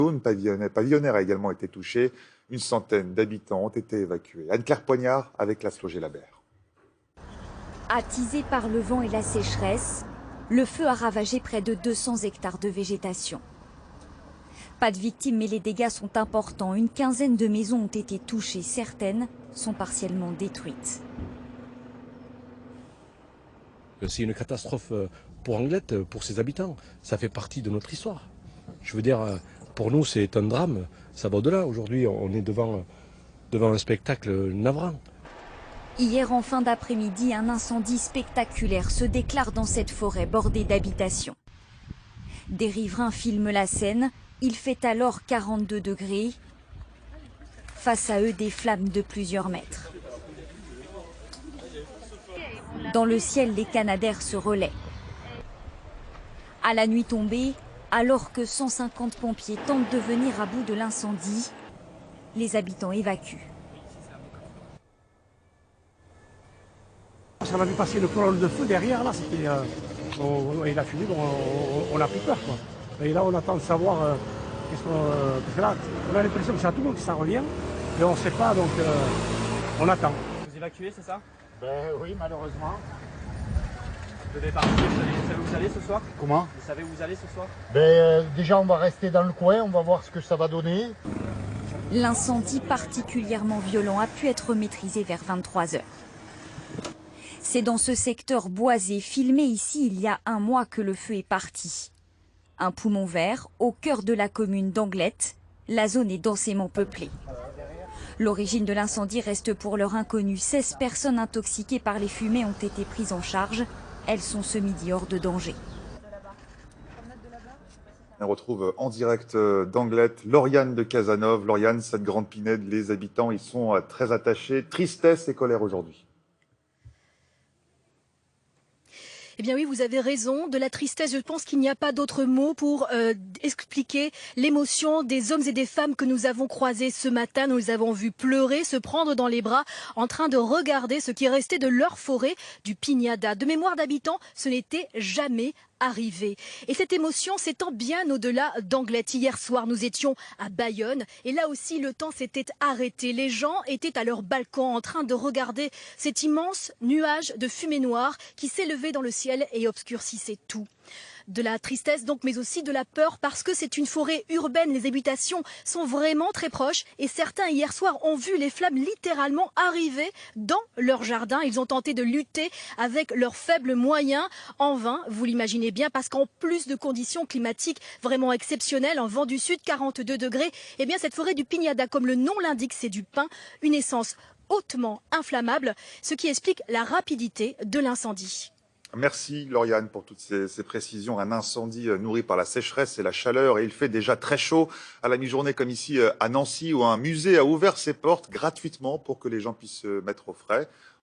La zone pavillonnaire a également été touchée. Une centaine d'habitants ont été évacués. Anne-Claire Poignard avec Laszlo Gelabert. Attisé par le vent et la sécheresse, le feu a ravagé près de 200 hectares de végétation. Pas de victimes, mais les dégâts sont importants. Une quinzaine de maisons ont été touchées. Certaines sont partiellement détruites. C'est une catastrophe pour Anglet, pour ses habitants. Ça fait partie de notre histoire. Je veux dire, pour nous, c'est un drame. Ça va au-delà. Aujourd'hui, on est devant un spectacle navrant. Hier, en fin d'après-midi, un incendie spectaculaire se déclare dans cette forêt bordée d'habitations. Des riverains filment la scène. Il fait alors 42 degrés. Face à eux, des flammes de plusieurs mètres. Dans le ciel, les canadaires se relaient. À la nuit tombée, alors que 150 pompiers tentent de venir à bout de l'incendie, les habitants évacuent. On a vu passer le colonne de feu derrière, là, c'était. Et la fumée, on a pris peur, quoi. Et là, on attend de savoir parce que là, on a l'impression que c'est à tout le monde que ça revient, et on ne sait pas, donc on attend. Vous évacuez, c'est ça? Ben oui, malheureusement. Vous devez partir, vous savez où vous allez ce soir? Comment? Vous savez où vous allez ce soir? Ben déjà, on va rester dans le coin, on va voir ce que ça va donner. L'incendie particulièrement violent a pu être maîtrisé vers 23 h. C'est dans ce secteur boisé, filmé ici il y a un mois, que le feu est parti. Un poumon vert au cœur de la commune d'Anglet. La zone est densément peuplée. L'origine de l'incendie reste pour l'heure inconnue. 16 personnes intoxiquées par les fumées ont été prises en charge. Elles sont ce midi hors de danger. On retrouve en direct d'Anglet Lauriane de Casanova. Lauriane, cette grande pinède, les habitants, ils sont très attachés. Tristesse et colère aujourd'hui. Eh bien oui, vous avez raison, de la tristesse, je pense qu'il n'y a pas d'autre mot pour expliquer l'émotion des hommes et des femmes que nous avons croisés ce matin. Nous les avons vus pleurer, se prendre dans les bras, en train de regarder ce qui restait de leur forêt du Pignada. De mémoire d'habitants, ce n'était jamais arrivé. Et cette émotion s'étend bien au-delà d'Anglet. Hier soir, nous étions à Bayonne et là aussi, le temps s'était arrêté. Les gens étaient à leur balcon en train de regarder cet immense nuage de fumée noire qui s'élevait dans le ciel et obscurcissait tout. De la tristesse donc, mais aussi de la peur parce que c'est une forêt urbaine. Les habitations sont vraiment très proches et certains hier soir ont vu les flammes littéralement arriver dans leur jardin. Ils ont tenté de lutter avec leurs faibles moyens, en vain, vous l'imaginez bien, parce qu'en plus de conditions climatiques vraiment exceptionnelles, en vent du sud, 42 degrés, eh bien cette forêt du Pignada, comme le nom l'indique, c'est du pin, une essence hautement inflammable, ce qui explique la rapidité de l'incendie. Merci Lauriane pour toutes ces précisions. Un incendie nourri par la sécheresse et la chaleur, et il fait déjà très chaud à la mi-journée, comme ici à Nancy, où un musée a ouvert ses portes gratuitement pour que les gens puissent se mettre au frais.